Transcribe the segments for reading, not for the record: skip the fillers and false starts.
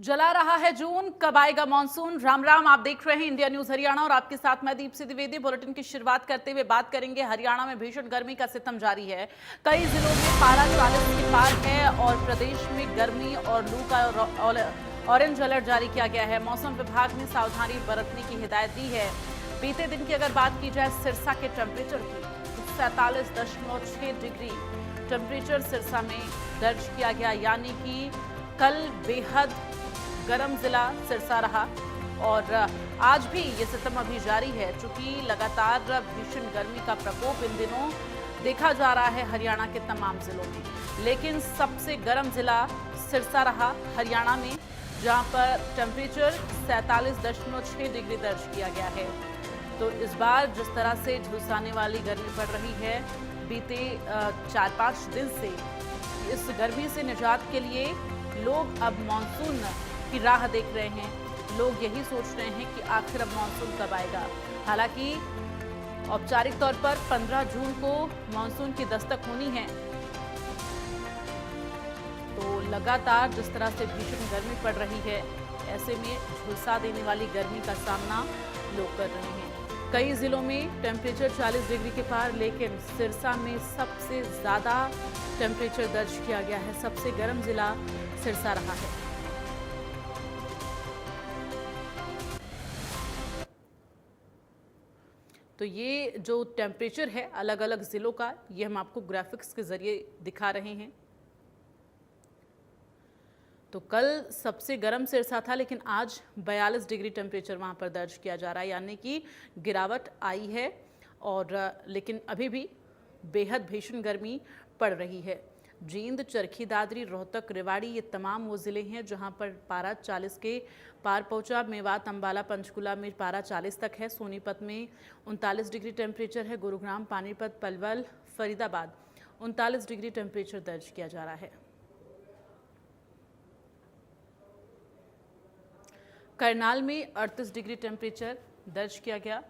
जला रहा है जून, कब आएगा मानसून। राम राम, आप देख रहे हैं इंडिया न्यूज हरियाणा और आपके साथ मैं दीप्ति द्विवेदी। बुलेटिन की शुरुआत करते हुए बात करेंगे हरियाणा में भीषण गर्मी का सितम जारी है। कई जिलों में पारा 40 के पार है और प्रदेश में गर्मी और लू का ऑरेंज अलर्ट जारी किया गया है। मौसम विभाग ने सावधानी बरतने की हिदायत दी है। बीते दिन की अगर बात की जाए सिरसा के टेम्परेचर की, तो 47.6 डिग्री टेम्परेचर सिरसा में दर्ज किया गया, यानी कि कल बेहद गर्म जिला सिरसा रहा और आज भी ये सितम अभी जारी है। चूंकि लगातार भीषण गर्मी का प्रकोप इन दिनों देखा जा रहा है हरियाणा के तमाम जिलों में, लेकिन सबसे गर्म जिला सिरसा रहा हरियाणा में, जहां पर टेम्परेचर 47.6 डिग्री दर्ज किया गया है। तो इस बार जिस तरह से झुलसाने वाली गर्मी पड़ रही है, बीते 4-5 दिन से इस गर्मी से निजात के लिए लोग अब मानसून की राह देख रहे हैं। लोग यही सोच रहे हैं कि आखिर अब मानसून कब आएगा। हालांकि औपचारिक तौर पर 15 जून को मानसून की दस्तक होनी है। तो लगातार जिस तरह से भीषण गर्मी पड़ रही है, ऐसे में झुलसा देने वाली गर्मी का सामना लोग कर रहे हैं। कई जिलों में टेम्परेचर 40 डिग्री के पार, लेकिन सिरसा में सबसे ज्यादा टेम्परेचर दर्ज किया गया है। सबसे गर्म जिला सिरसा रहा है। तो ये जो टेम्परेचर है अलग अलग जिलों का, ये हम आपको ग्राफिक्स के जरिए दिखा रहे हैं। तो कल सबसे गर्म सिरसा था, लेकिन आज 42 डिग्री टेम्परेचर वहां पर दर्ज किया जा रहा है, यानी कि गिरावट आई है। और लेकिन अभी भी बेहद भीषण गर्मी पड़ रही है। जींद, चरखी दादरी, रोहतक, रेवाड़ी, ये तमाम वो ज़िले हैं जहां पर पारा 40 के पार पहुंचा। मेवात, अंबाला, पंचकुला में पारा 40 तक है। सोनीपत में 39 डिग्री टेम्परेचर है। गुरुग्राम, पानीपत, पलवल, फरीदाबाद 39 डिग्री टेम्परेचर दर्ज किया जा रहा है। करनाल में 38 डिग्री टेम्परेचर दर्ज किया गया।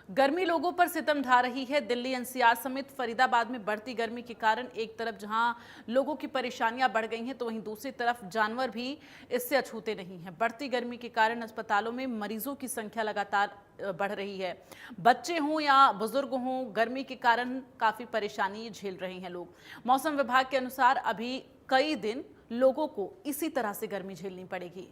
गर्मी लोगों पर सितम ढा रही है। दिल्ली, एनसीआर समेत फरीदाबाद में बढ़ती गर्मी के कारण एक तरफ जहां लोगों की परेशानियां बढ़ गई हैं, तो वहीं दूसरी तरफ जानवर भी इससे अछूते नहीं हैं। बढ़ती गर्मी के कारण अस्पतालों में मरीजों की संख्या लगातार बढ़ रही है। बच्चे हों या बुजुर्ग हों, गर्मी के कारण काफी परेशानी झेल रहे हैं लोग। मौसम विभाग के अनुसार अभी कई दिन लोगों को इसी तरह से गर्मी झेलनी पड़ेगी।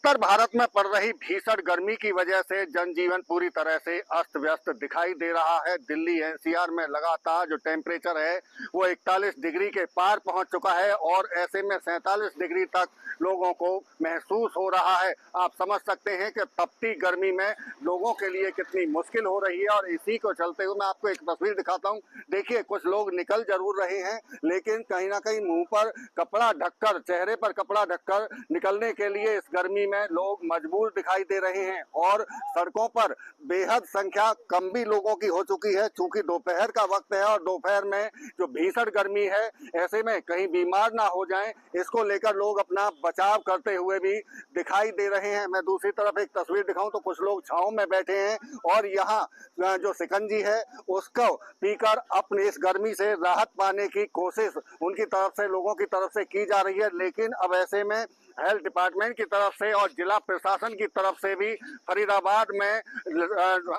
उत्तर भारत में पड़ रही भीषण गर्मी की वजह से जनजीवन पूरी तरह से अस्त व्यस्त दिखाई दे रहा है। दिल्ली एनसीआर में लगातार जो टेम्परेचर है वो 41 डिग्री के पार पहुंच चुका है और ऐसे में 47 डिग्री तक लोगों को महसूस हो रहा है। आप समझ सकते हैं कि तपती गर्मी में लोगों के लिए कितनी मुश्किल हो रही है। और इसी को चलते हुए मैं आपको एक तस्वीर दिखाता हूँ। देखिए, कुछ लोग निकल जरूर रहे हैं, लेकिन कहीं ना कहीं मुंह पर कपड़ा ढककर, चेहरे पर कपड़ा ढककर निकलने के लिए इस गर्मी में लोग मजबूर दिखाई दे रहे हैं। और सड़कों पर बेहद संख्या कम भी लोगों की हो चुकी है, चूंकि दोपहर का वक्त है और दोपहर में जो भीषण गर्मी है, ऐसे में कहीं बीमार ना हो जाएं, इसको लेकर लोग अपना बचाव करते हुए भी दिखाई दे रहे हैं। मैं दूसरी तरफ एक तस्वीर दिखाऊं तो कुछ लोग छांव में बैठे हैं और यहाँ जो शिकंजी है उसको पीकर अपनी इस गर्मी से राहत पाने की कोशिश उनकी तरफ से, लोगों की तरफ से की जा रही है। लेकिन अब ऐसे में हेल्थ डिपार्टमेंट की तरफ से और जिला प्रशासन की तरफ से भी फरीदाबाद में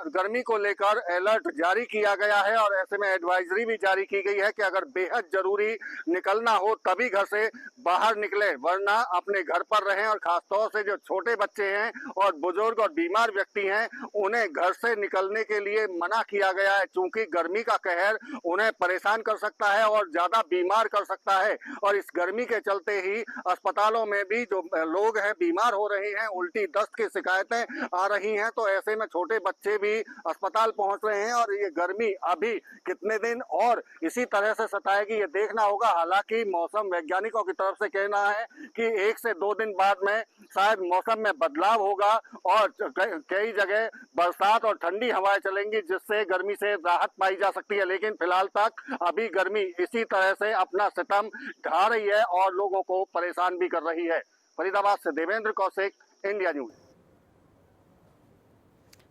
गर्मी को लेकर अलर्ट जारी किया गया है और ऐसे में एडवाइजरी भी जारी की गई है कि अगर बेहद जरूरी निकलना हो तभी घर से बाहर निकले, वरना अपने घर पर रहें। और खासतौर से जो छोटे बच्चे हैं और बुजुर्ग और बीमार व्यक्ति हैं, उन्हें घर से निकलने के लिए मना किया गया है, क्योंकि गर्मी का कहर उन्हें परेशान कर सकता है और ज्यादा बीमार कर सकता है। और इस गर्मी के चलते ही अस्पतालों में भी जो लोग हैं बीमार हो रहे हैं, उल्टी दस्त की शिकायतें आ रही हैं। तो ऐसे में छोटे बच्चे भी अस्पताल पहुंच रहे हैं और ये गर्मी अभी कितने दिन और इसी तरह से सताएगी, ये देखना होगा। हालांकि मौसम वैज्ञानिकों की तरफ से कहना है कि 1 से 2 दिन बाद में शायद मौसम में बदलाव होगा और कई जगह बरसात और ठंडी हवाएं चलेंगी, जिससे गर्मी से राहत पाई जा सकती है। लेकिन फिलहाल तक अभी गर्मी इसी तरह से अपना सितम ढा रही है और लोगों को परेशान भी कर रही है। फरीदाबाद से देवेंद्र कौशिक, इंडिया न्यूज।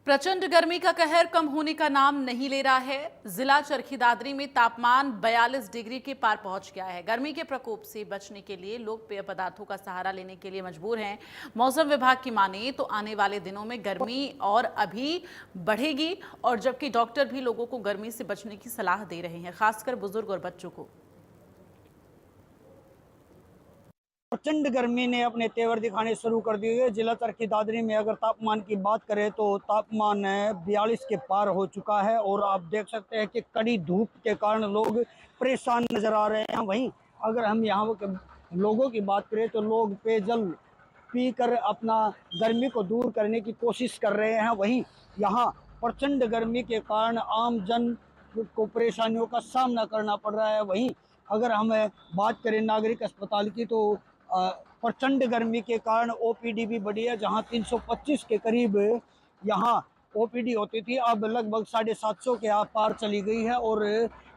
प्रचंड गर्मी का कहर कम होने का नाम नहीं ले रहा है। जिला चरखी दादरी में तापमान 42 डिग्री के पार पहुंच गया है। गर्मी के प्रकोप से बचने के लिए लोग पेय पदार्थों का सहारा लेने के लिए मजबूर हैं। मौसम विभाग की माने तो आने वाले दिनों में गर्मी और अभी बढ़ेगी, और जबकि डॉक्टर भी लोगों को गर्मी से बचने की सलाह दे रहे हैं, खासकर बुजुर्ग और बच्चों को। प्रचंड गर्मी ने अपने तेवर दिखाने शुरू कर दिए है। जिला चरखी दादरी में अगर तापमान की बात करें तो तापमान 42 के पार हो चुका है और आप देख सकते हैं कि कड़ी धूप के कारण लोग परेशान नजर आ रहे हैं। वहीं अगर हम यहाँ के लोगों की बात करें तो लोग पेयजल पीकर अपना गर्मी को दूर करने की कोशिश कर रहे हैं। वहीं यहाँ प्रचंड गर्मी के कारण आम जन को परेशानियों का सामना करना पड़ रहा है। वहीं अगर हम बात करें नागरिक अस्पताल की तो प्रचंड गर्मी के कारण ओपीडी भी बढ़ी है। जहां 325 के करीब यहां ओपीडी होती थी, अब लगभग 750 के पार चली गई है। और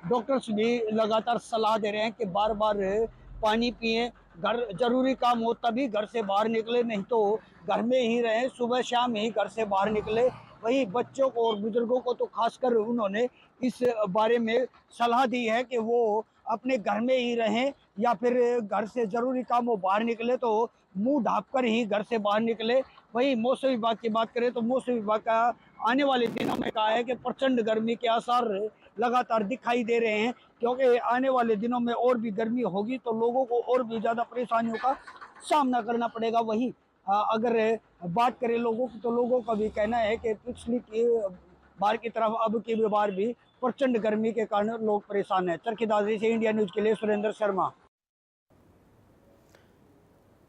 डॉक्टर्स भी लगातार सलाह दे रहे हैं कि बार बार पानी पिएं, घर जरूरी काम हो तभी घर से बाहर निकले, नहीं तो घर में ही रहें, सुबह शाम ही घर से बाहर निकले। वहीं बच्चों को और बुजुर्गों को तो खासकर उन्होंने इस बारे में सलाह दी है कि वो अपने घर में ही रहें या फिर घर से जरूरी काम हो बाहर निकले तो मुंह ढांपकर ही घर से बाहर निकले। वहीं मौसम विभाग की बात करें तो मौसम विभाग का आने वाले दिनों में कहा है कि प्रचंड गर्मी के आसार लगातार दिखाई दे रहे हैं, क्योंकि आने वाले दिनों में और भी गर्मी होगी तो लोगों को और भी ज़्यादा परेशानियों का सामना करना पड़ेगा। वहीं अगर बात करें लोगों की तो लोगों का भी कहना है कि पिछली बार की तरफ अब की बार भी प्रचंड गर्मी के कारण लोग परेशान हैं। चरखी दादरी से इंडिया न्यूज के लिए सुरेंद्र शर्मा।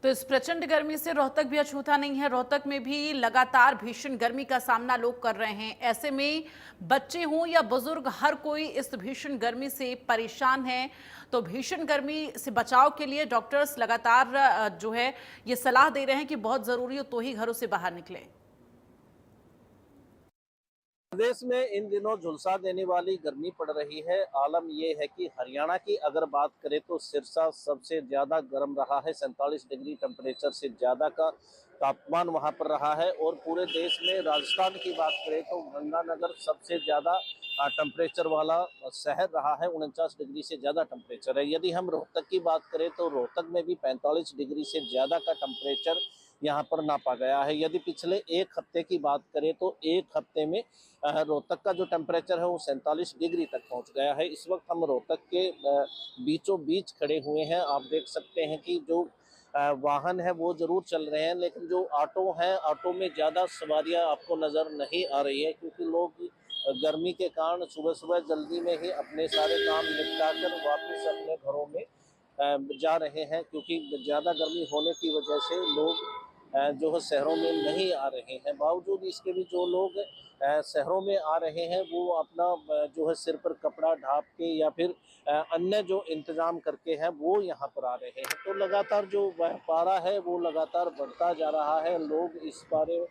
तो इस प्रचंड गर्मी से रोहतक भी अछूता नहीं है। रोहतक में भी लगातार भीषण गर्मी का सामना लोग कर रहे हैं। ऐसे में बच्चे हों या बुजुर्ग, हर कोई इस भीषण गर्मी से परेशान है। तो भीषण गर्मी से बचाव के लिए डॉक्टर्स लगातार जो है ये सलाह दे रहे हैं कि बहुत जरूरी हो तो ही घरों से बाहर निकलें। प्रदेश में इन दिनों झुलसा देने वाली गर्मी पड़ रही है। आलम ये है कि हरियाणा की अगर बात करें तो सिरसा सबसे ज्यादा गर्म रहा है। 47 डिग्री टेम्परेचर से ज्यादा का तापमान वहां पर रहा है। और पूरे देश में राजस्थान की बात करें तो गंगानगर सबसे ज्यादा टेम्परेचर वाला शहर रहा है। 49 डिग्री से ज्यादा टेम्परेचर है। यदि हम रोहतक की बात करें तो रोहतक में भी 45 डिग्री से ज्यादा का टेम्परेचर यहाँ पर नापा गया है। यदि पिछले एक हफ्ते की बात करें तो एक हफ्ते में रोहतक का जो टेम्परेचर है वो 47 डिग्री तक पहुँच गया है। इस वक्त हम रोहतक के बीचों बीच खड़े हुए हैं। आप देख सकते हैं कि जो वाहन है वो जरूर चल रहे हैं, लेकिन जो ऑटो हैं, ऑटो में ज़्यादा सवारियां आपको नज़र नहीं आ रही है, क्योंकि लोग गर्मी के कारण सुबह सुबह जल्दी में ही अपने सारे काम निपटा कर वापस अपने घरों में जा रहे हैं। क्योंकि ज़्यादा गर्मी होने की वजह से लोग जो है शहरों में नहीं आ रहे हैं। बावजूद इसके भी जो लोग शहरों में आ रहे हैं वो अपना जो है सिर पर कपड़ा ढाँप के या फिर अन्य जो इंतज़ाम करके हैं वो यहाँ पर आ रहे हैं। तो लगातार जो पारा है वो लगातार बढ़ता जा रहा है। लोग इस पारे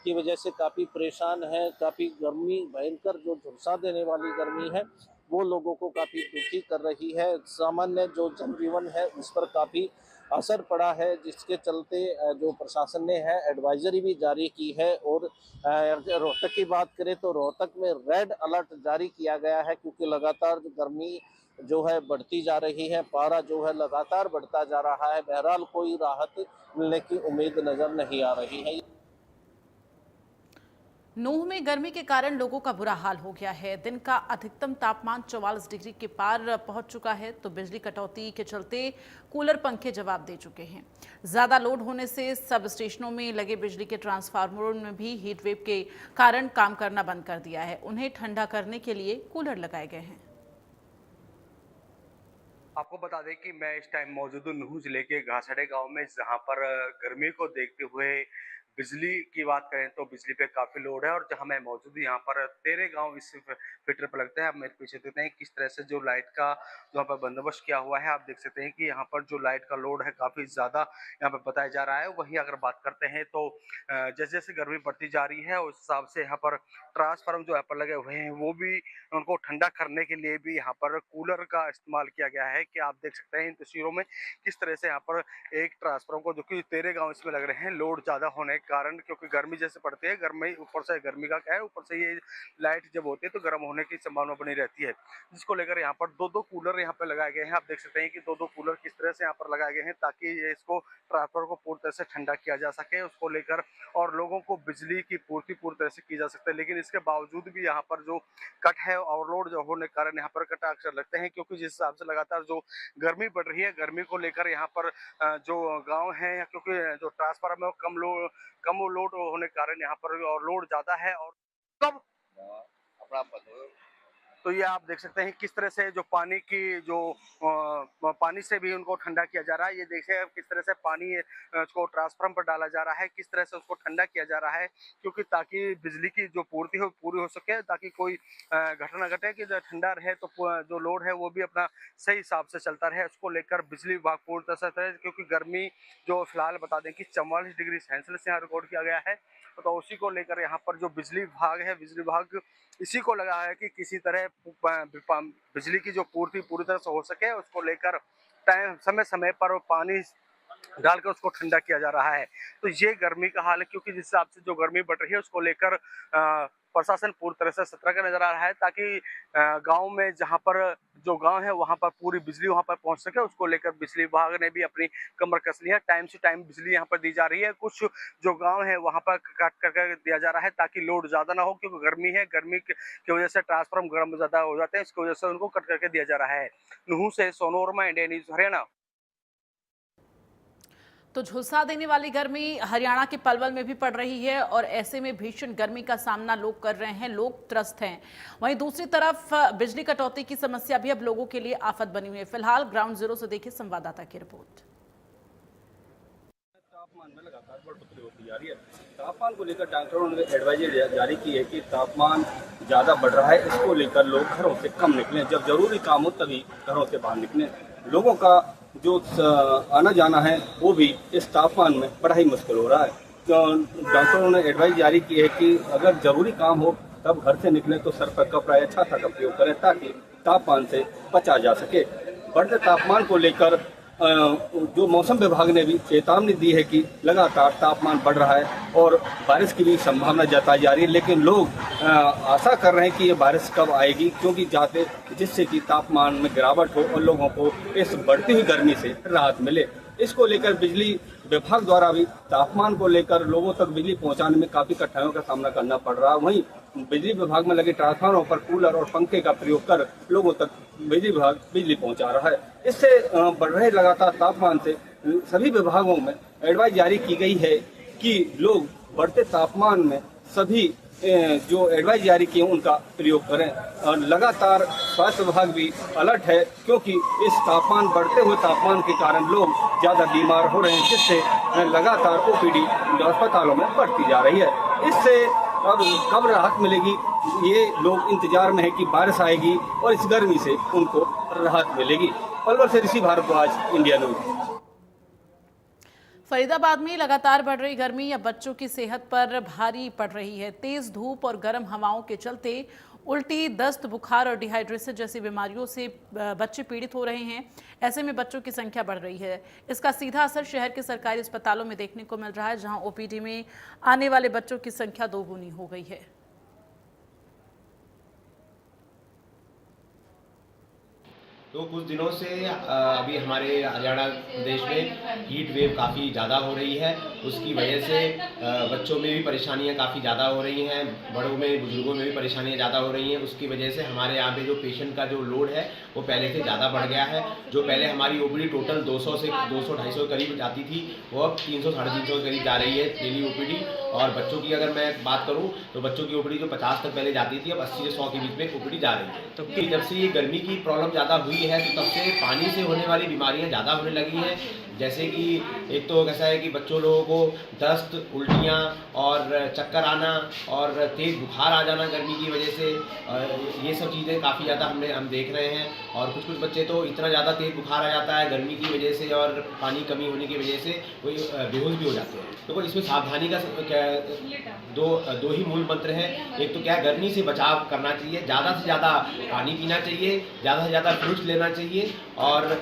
की वजह से काफ़ी परेशान है। काफ़ी गर्मी, भयंकर जो झुलसा देने वाली गर्मी है वो लोगों को काफ़ी दुखी कर रही है। सामान्य जो जनजीवन है उस पर काफ़ी असर पड़ा है, जिसके चलते जो प्रशासन ने है एडवाइजरी भी जारी की है। और रोहतक की बात करें तो रोहतक में रेड अलर्ट जारी किया गया है, क्योंकि लगातार जो गर्मी जो है बढ़ती जा रही है, पारा जो है लगातार बढ़ता जा रहा है। बहरहाल कोई राहत मिलने की उम्मीद नज़र नहीं आ रही है। नूह में गर्मी के कारण लोगों का बुरा हाल हो गया है। दिन का अधिकतम तापमान 44 डिग्री के पार पहुंच चुका है। तो बिजली कटौती के चलते कूलर पंखे जवाब दे चुके हैं। ज्यादा लोड होने से सब स्टेशनों में लगे बिजली के ट्रांसफार्मरों में भी हीट वेव के कारण काम करना बंद कर दिया है। उन्हें ठंडा करने के लिए कूलर लगाए गए हैं। आपको बता दें कि मैं इस टाइम मौजूद हूँ नूह जिले के घासड़े गांव में, जहां पर गर्मी को देखते हुए बिजली की बात करें तो बिजली पे काफ़ी लोड है। और जहां मैं मौजूद हूँ यहाँ पर 13 गांव इस फिटर पर लगते हैं। आप मेरे पीछे देखते हैं किस तरह से जो लाइट का यहाँ पर बंदोबस्त किया हुआ है। आप देख सकते हैं कि यहाँ पर जो लाइट का लोड है काफ़ी ज़्यादा यहाँ पर बताया जा रहा है। वहीं अगर बात करते हैं तो जैसे जैसे गर्मी बढ़ती जा रही है उस हिसाब से यहाँ पर ट्रांसफार्मर जो यहाँ पर लगे हुए हैं वो भी उनको ठंडा करने के लिए भी यहाँ पर कूलर का इस्तेमाल किया गया है। कि आप देख सकते हैं इन तस्वीरों में किस तरह से यहाँ पर एक ट्रांसफार्मर को, जो कि 13 गांव इसमें लग रहे हैं, लोड ज़्यादा होने कारण, क्योंकि गर्मी जैसे पड़ती है, गर्मी ऊपर से गर्मी का क्या है, ऊपर से ये लाइट जब होती है तो गर्म होने की संभावना बनी रहती है, जिसको लेकर यहाँ पर दो कूलर यहाँ पे लगाए गए हैं। आप देख सकते हैं कि दो कूलर किस तरह से यहाँ पर लगाए गए हैं ताकि ये इसको ट्रांसफार्मर को पूरी तरह से ठंडा किया जा सके उसको लेकर, और लोगों को बिजली की पूर्ति पूरी तरह से की जा सकती है। लेकिन इसके बावजूद भी यहाँ पर जो कट है, ओवरलोड जो होने के कारण यहाँ पर कट अक्सर लगते हैं, क्योंकि जिस हिसाब से लगातार जो गर्मी बढ़ रही है, गर्मी को लेकर यहाँ पर जो गांव है, क्योंकि जो ट्रांसफार्मर में कम लोड होने के कारण यहाँ पर और लोड ज्यादा है, और कब तो ये आप देख सकते हैं किस तरह से जो पानी की जो पानी से भी उनको ठंडा किया जा रहा है। ये देखिए किस तरह से पानी उसको ट्रांसफार्मर पर डाला जा रहा है, किस तरह से उसको ठंडा किया जा रहा है, क्योंकि ताकि बिजली की जो पूर्ति हो पूरी हो सके, ताकि कोई घटना घटे कि जो ठंडा रहे तो जो लोड है वो भी अपना सही हिसाब से चलता रहे। उसको लेकर बिजली विभाग पूरी तरह से, क्योंकि गर्मी जो फिलहाल बता दें कि 44 डिग्री सेल्सियस यहाँ रिकॉर्ड किया गया है, तो उसी को लेकर यहाँ पर जो बिजली विभाग है, बिजली विभाग इसी को लगा है कि किसी तरह बिजली की जो पूर्ति पूरी तरह से हो सके, उसको लेकर समय समय पर पानी डालकर उसको ठंडा किया जा रहा है। तो ये गर्मी का हाल है, क्योंकि जिस हिसाब से जो गर्मी बढ़ रही है उसको लेकर प्रशासन पूरी तरह से सतर्क नजर आ रहा है, ताकि गांव में जहां पर जो गांव है वहां पर पूरी बिजली वहां पर पहुंच सके। उसको लेकर बिजली विभाग ने भी अपनी कमर कस ली है, टाइम से टाइम बिजली यहां पर दी जा रही है। कुछ जो गांव है वहां पर काट करके दिया जा रहा है ताकि लोड ज्यादा ना हो, क्योंकि गर्मी है, गर्मी की वजह से ट्रांसफार्मर गर्म ज्यादा हो जाते हैं, इसकी वजह से उनको कट करके दिया जा रहा है। नुहू से सोनू वर्मा, इंडिया न्यूज हरियाणा। तो झुलसा देने वाली गर्मी हरियाणा के पलवल में भी पड़ रही है और ऐसे में भीषण गर्मी का सामना लोग कर रहे हैं, लोग त्रस्त हैं। वहीं दूसरी तरफ बिजली कटौती की समस्या भी अब लोगों के लिए आफत बनी हुई है। फिलहाल ग्राउंड जीरो से देखिए संवाददाता की रिपोर्ट। तापमान में लगातार बढ़ोतरी होती जा रही है। तापमान को लेकर डॉक्टरों ने एडवाइजरी जारी की है कि तापमान ज़्यादा बढ़ रहा है, इसको लेकर लोग घरों से कम निकलें, जब जरूरी काम हो तभी घरों से बाहर निकलें। लोगों का जो आना जाना है वो भी इस तापमान में बड़ा ही मुश्किल हो रहा है। डॉक्टरों ने एडवाइस जारी की है कि अगर जरूरी काम हो तब घर से निकलें तो सर पर कपड़ा या छाता का प्रयोग करें ताकि तापमान से बचा जा सके। बढ़ते तापमान को लेकर जो मौसम विभाग ने भी चेतावनी दी है कि लगातार तापमान बढ़ रहा है और बारिश की भी संभावना जताई जा रही है, लेकिन लोग आशा कर रहे हैं कि ये बारिश कब आएगी, क्योंकि जाते जिससे कि तापमान में गिरावट हो और लोगों को इस बढ़ती हुई गर्मी से राहत मिले। इसको लेकर बिजली विभाग द्वारा भी तापमान को लेकर लोगों तक बिजली पहुंचाने में काफी कठिनाइयों का सामना करना पड़ रहा है। वहीं बिजली विभाग में लगे ट्रांसफार्मरों पर कूलर और पंखे का प्रयोग कर लोगों तक बिजली विभाग बिजली पहुंचा रहा है। इससे बढ़ रहे लगातार तापमान से सभी विभागों में एडवाइस जारी की गई है कि लोग बढ़ते तापमान में सभी जो एडवाइस जारी की है उनका प्रयोग करें। और लगातार स्वास्थ्य विभाग भी अलर्ट है, क्योंकि इस तापमान बढ़ते हुए तापमान के कारण लोग ज़्यादा बीमार हो रहे हैं, जिससे लगातार ओपीडी अस्पतालों में बढ़ती जा रही है। इससे अब कब राहत मिलेगी, ये लोग इंतजार में है कि बारिश आएगी और इस गर्मी से उनको राहत मिलेगी। पलवल से ऋषि भारद्वाज, इंडिया न्यूज। फरीदाबाद में लगातार बढ़ रही गर्मी अब बच्चों की सेहत पर भारी पड़ रही है। तेज धूप और गर्म हवाओं के चलते उल्टी, दस्त, बुखार और डिहाइड्रेशन जैसी बीमारियों से बच्चे पीड़ित हो रहे हैं। ऐसे में बच्चों की संख्या बढ़ रही है। इसका सीधा असर शहर के सरकारी अस्पतालों में देखने को मिल रहा है, जहां ओपीडी में आने वाले बच्चों की संख्या दोगुनी हो गई है। तो कुछ दिनों से अभी हमारे हरियाणा प्रदेश में हीट वेव काफ़ी ज़्यादा हो रही है। उसकी वजह से बच्चों में भी परेशानियां काफ़ी ज़्यादा हो रही हैं, बड़ों में, बुजुर्गों में भी परेशानियां ज़्यादा हो रही हैं। उसकी वजह से हमारे यहाँ पे जो पेशेंट का जो लोड है वो पहले से ज़्यादा बढ़ गया है। जो पहले हमारी ओपीडी टोटल 200 से 200-250 के करीब जाती थी, वो अब 300-350 के करीब जा रही है डेली ओपीडी। और बच्चों की अगर मैं बात करूँ तो बच्चों की ओपीडी जो 50 तक पहले जाती थी, अब 80 से 100 के बीच में ओपीडी जा रही है। तो जब से ये गर्मी की प्रॉब्लम ज़्यादा हुई है तो तब से पानी से होने वाली बीमारियां ज़्यादा होने लगी हैं। जैसे कि एक तो कैसा है कि बच्चों लोगों को दस्त, उल्टियाँ और चक्कर आना और तेज़ बुखार आ जाना गर्मी की वजह से, ये सब चीज़ें काफ़ी ज़्यादा हम देख रहे हैं। और कुछ बच्चे तो इतना ज़्यादा तेज़ बुखार आ जाता है गर्मी की वजह से और पानी कमी होने की वजह से वो बेहोश भी हो जाते हैं। तो इसमें सावधानी का दो ही मूल मंत्र हैं। एक तो क्या, गर्मी से बचाव करना चाहिए, ज़्यादा से ज़्यादा पानी पीना चाहिए, ज़्यादा से ज़्यादा फ्रूट्स लेना चाहिए और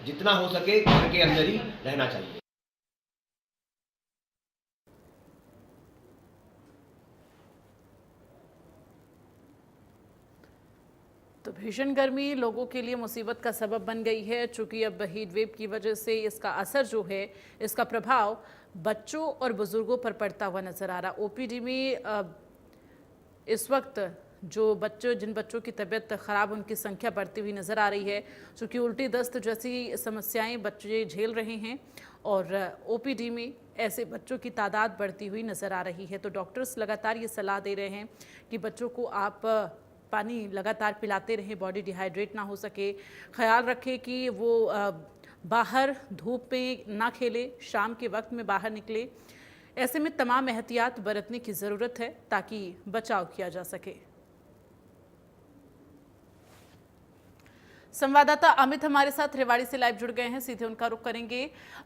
जितना हो सके घर के अंदर ही रहना चाहिए। तो भीषण गर्मी लोगों के लिए मुसीबत का सबब बन गई है, चूंकि अब हीट वेव की वजह से इसका असर जो है, इसका प्रभाव बच्चों और बुजुर्गों पर पड़ता हुआ नजर आ रहा। ओपीडी में इस वक्त जिन बच्चों की तबीयत खराब, उनकी संख्या बढ़ती हुई नजर आ रही है, चूंकि उल्टी दस्त जैसी समस्याएं बच्चे झेल रहे हैं और ओपीडी में ऐसे बच्चों की तादाद बढ़ती हुई नजर आ रही है। तो डॉक्टर्स लगातार ये सलाह दे रहे हैं कि बच्चों को आप पानी लगातार पिलाते रहें, बॉडी डिहाइड्रेट ना हो सके। ख्याल रखें कि वो बाहर धूप में ना खेले, शाम के वक्त में बाहर निकले। ऐसे में तमाम एहतियात बरतने की ज़रूरत है ताकि बचाव किया जा सके। संवाददाता अमित हमारे साथ रेवाड़ी से लाइव जुड़ गए हैं, सीधे उनका रुख करेंगे।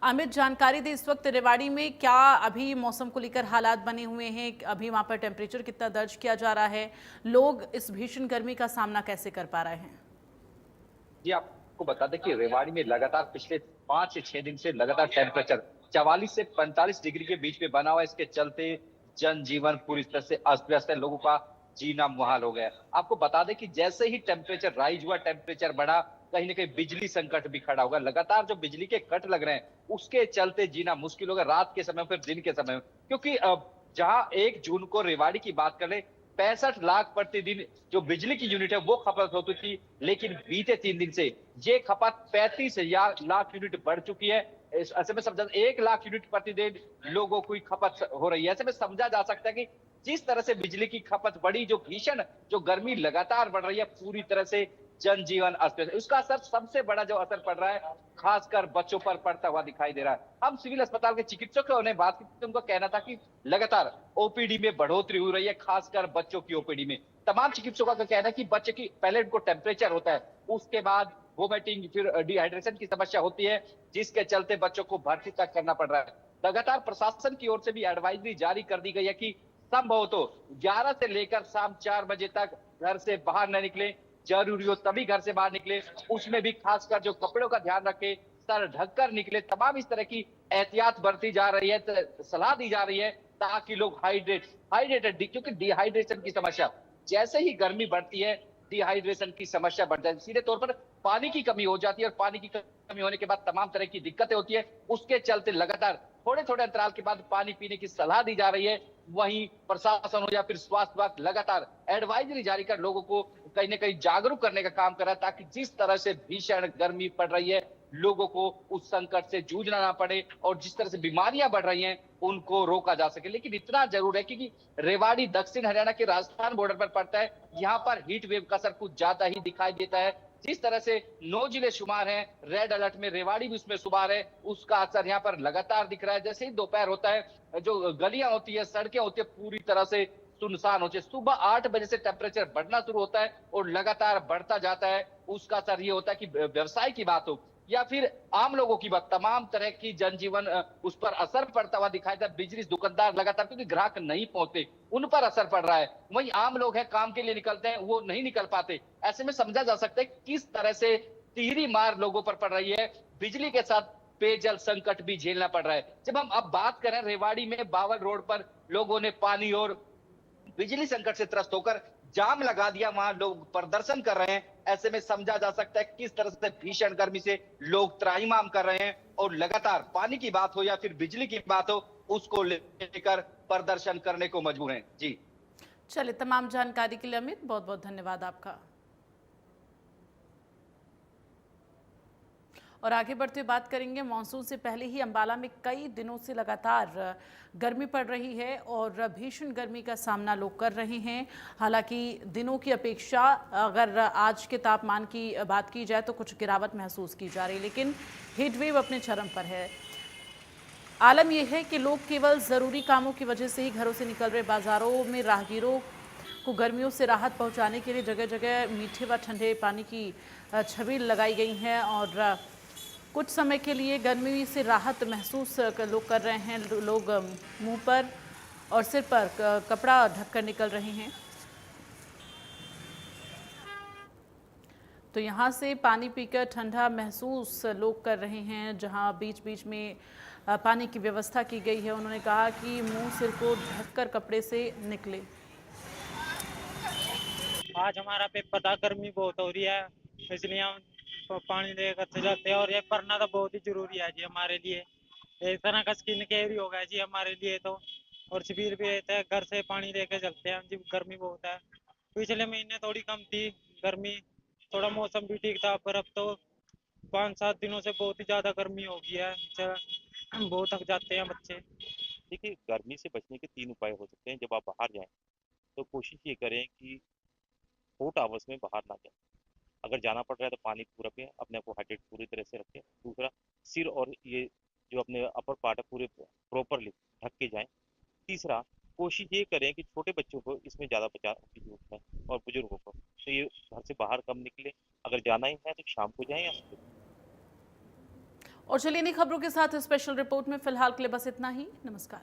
अमित, जानकारी दे, इस वक्त रेवाड़ी में क्या अभी मौसम को लेकर हालात बने हुए हैं? अभी वहां पर टेम्परेचर कितना दर्ज किया जा रहा है? लोग इस भीषण गर्मी का सामना कैसे कर पा रहे हैं? जी, आपको बता दें कि रेवाड़ी में लगातार पिछले 5 से 6 दिन से लगातार टेम्परेचर 44 से 45 डिग्री के बीच में बना हुआ है। इसके चलते जनजीवन पूरी तरह से अस्त व्यस्त है, लोगों का जीना मुहाल हो गया। आपको बता दें कि जैसे ही टेम्परेचर राइज हुआ, टेम्परेचर बढ़ा, कहीं ना कहीं बिजली संकट भी खड़ा होगा। लगातार जो बिजली के कट लग रहे हैं, उसके चलते जीना मुश्किल होगा रात के समय फिर दिन के समय, क्योंकि जहां 1 जून को रेवाड़ी की बात कर ले 65 लाख प्रतिदिन जो बिजली की यूनिट है वो खपत होती थी, लेकिन बीते 3 दिन से ये खपत 35 लाख यूनिट बढ़ चुकी है। ऐसे में समझा 1 लाख यूनिट प्रतिदिन लोगों की खपत हो रही है। ऐसे में समझा जा सकता है कि जिस तरह से बिजली की खपत बढ़ी, जो गर्मी लगातार बढ़ रही है, पूरी तरह से जनजीवन अस्त व्यस्त। उसका असर, सबसे बड़ा जो असर पड़ रहा है, खासकर बच्चों पर पड़ता हुआ दिखाई दे रहा है। हम सिविल अस्पताल के चिकित्सकों ने बात की तो उनका कहना था कि लगातार ओपीडी में बढ़ोतरी हो रही है, खासकर बच्चों की ओपीडी में। तमाम चिकित्सकों का कहना है कि बच्चे की पहले उनको टेम्परेचर होता है, उसके बाद वोमिटिंग, फिर डिहाइड्रेशन की समस्या होती है, जिसके चलते बच्चों को भर्ती तक करना पड़ रहा है। लगातार प्रशासन की ओर से भी एडवाइजरी जारी कर दी गई है कि संभव तो 11 से लेकर शाम 4 बजे तक घर से बाहर न निकले, जरूरी हो तभी घर से बाहर निकले, उसमें भी खासकर जो कपड़ों का ध्यान रखे, सर ढककर निकले। तमाम इस तरह की एहतियात बरती जा रही है, सलाह दी जा रही है ताकि लोग हाइड्रेटेड, क्योंकि डिहाइड्रेशन की समस्या, जैसे ही गर्मी बढ़ती है डिहाइड्रेशन की समस्या बढ़ जाती है, सीधे तौर पर पानी की कमी हो जाती है और पानी की कमी होने के बाद तमाम तरह की दिक्कतें होती है। उसके चलते लगातार थोड़े थोड़े अंतराल के बाद पानी पीने की सलाह दी जा रही है। वहीं प्रशासन हो या फिर स्वास्थ्य विभाग लगातार एडवाइजरी जारी कर लोगों को कहीं ना कहीं जागरूक करने का काम कर रहा है, ताकि जिस तरह से भीषण गर्मी पड़ रही है, लोगों को उस संकट से जूझना ना पड़े और जिस तरह से बीमारियां बढ़ रही हैं उनको रोका जा सके। लेकिन इतना जरूर है कि रेवाड़ी दक्षिण हरियाणा के राजस्थान बॉर्डर पर पड़ता है, यहाँ पर हीट वेव का असर कुछ ज्यादा ही दिखाई देता है। जिस तरह से 9 जिले शुमार हैं, रेड अलर्ट में रेवाड़ी भी उसमें शुमार है, उसका असर यहाँ पर लगातार दिख रहा है। जैसे ही दोपहर होता है, जो गलियां होती है, सड़कें होती है, पूरी तरह से सुनसान होती है। सुबह 8 बजे से टेम्परेचर बढ़ना शुरू होता है और लगातार बढ़ता जाता है। उसका असर ये होता है कि व्यवसाय की बात हो या फिर आम लोगों की बात, तमाम तरह की जनजीवन उस पर असर पड़ता हुआ दिखाई देता है। बिजली दुकानदार लगातार, क्योंकि ग्राहक नहीं पहुंचते, उन पर असर पड़ रहा है। वहीं आम लोग हैं, काम के लिए निकलते हैं, वो नहीं निकल पाते। ऐसे में समझा जा सकता है किस तरह से तिहरी मार लोगों पर पड़ रही है। बिजली के साथ पेयजल संकट भी झेलना पड़ रहा है। जब हम अब बात करें, रेवाड़ी में बावल रोड पर लोगों ने पानी और बिजली संकट से त्रस्त होकर जाम लगा दिया, वहां लोग प्रदर्शन कर रहे हैं। ऐसे में समझा जा सकता है किस तरह से भीषण गर्मी से लोग त्राहिमाम कर रहे हैं और लगातार पानी की बात हो या फिर बिजली की बात हो, उसको लेकर प्रदर्शन करने को मजबूर हैं। जी चलिए, तमाम जानकारी के लिए अमित बहुत बहुत धन्यवाद आपका। और आगे बढ़ते हुए बात करेंगे, मानसून से पहले ही अंबाला में कई दिनों से लगातार गर्मी पड़ रही है और भीषण गर्मी का सामना लोग कर रहे हैं। हालांकि दिनों की अपेक्षा अगर आज के तापमान की बात की जाए तो कुछ गिरावट महसूस की जा रही है, लेकिन हीट वेव अपने चरम पर है। आलम यह है कि लोग केवल ज़रूरी कामों की वजह से ही घरों से निकल रहे। बाज़ारों में राहगीरों को गर्मियों से राहत पहुँचाने के लिए जगह जगह मीठे व ठंडे पानी की छबील लगाई गई हैं और कुछ समय के लिए गर्मी से राहत महसूस लोग कर रहे हैं। लोग मुंह पर और सिर पर कपड़ा ढककर निकल रहे हैं। तो यहाँ से पानी पीकर ठंडा महसूस लोग कर रहे हैं। जहाँ बीच बीच में पानी की व्यवस्था की गई है, उन्होंने कहा कि मुंह सिर को ढककर कपड़े से निकले। आज हमारा पेपर था, गर्मी बहुत हो रही है, इसलिए हम पानी लेकर से जाते हैं। और ये पढ़ना तो बहुत ही जरूरी है जी हमारे लिए, एक तरह का स्किन केयर ही होगा जी हमारे लिए तो। और शिविर भी रहता है, घर से पानी लेके चलते हैं जी, गर्मी बहुत है। पिछले महीने थोड़ी कम थी गर्मी, थोड़ा मौसम भी ठीक था, पर अब तो 5-7 दिनों से बहुत ही ज्यादा गर्मी हो गई है। बहुत थक जाते हैं बच्चे। देखिए, गर्मी से बचने के 3 उपाय हो सकते हैं। जब आप बाहर जाएँ, तो कोशिश ये करें कि हॉट आवर्स में बाहर ना जाएँ। अगर जाना पड़ रहा है तो पानी पूरा पिएँ, अपने आप को हाइड्रेट पूरी तरह से रखें। दूसरा, सिर और ये जो अपने अपर पार्ट है पूरे प्रॉपरली ढक के जाएँ। तीसरा, कोशिश ये करें कि छोटे बच्चों को इसमें ज़्यादा बचाव की ज़रूरत है और बुजुर्गों को। तो ये घर से बाहर कम निकलें, अगर जाना ही है तो शाम को जाएँ या सुबह। और चलिए इन्हीं खबरों के साथ स्पेशल रिपोर्ट में फिलहाल के लिए बस इतना ही। नमस्कार।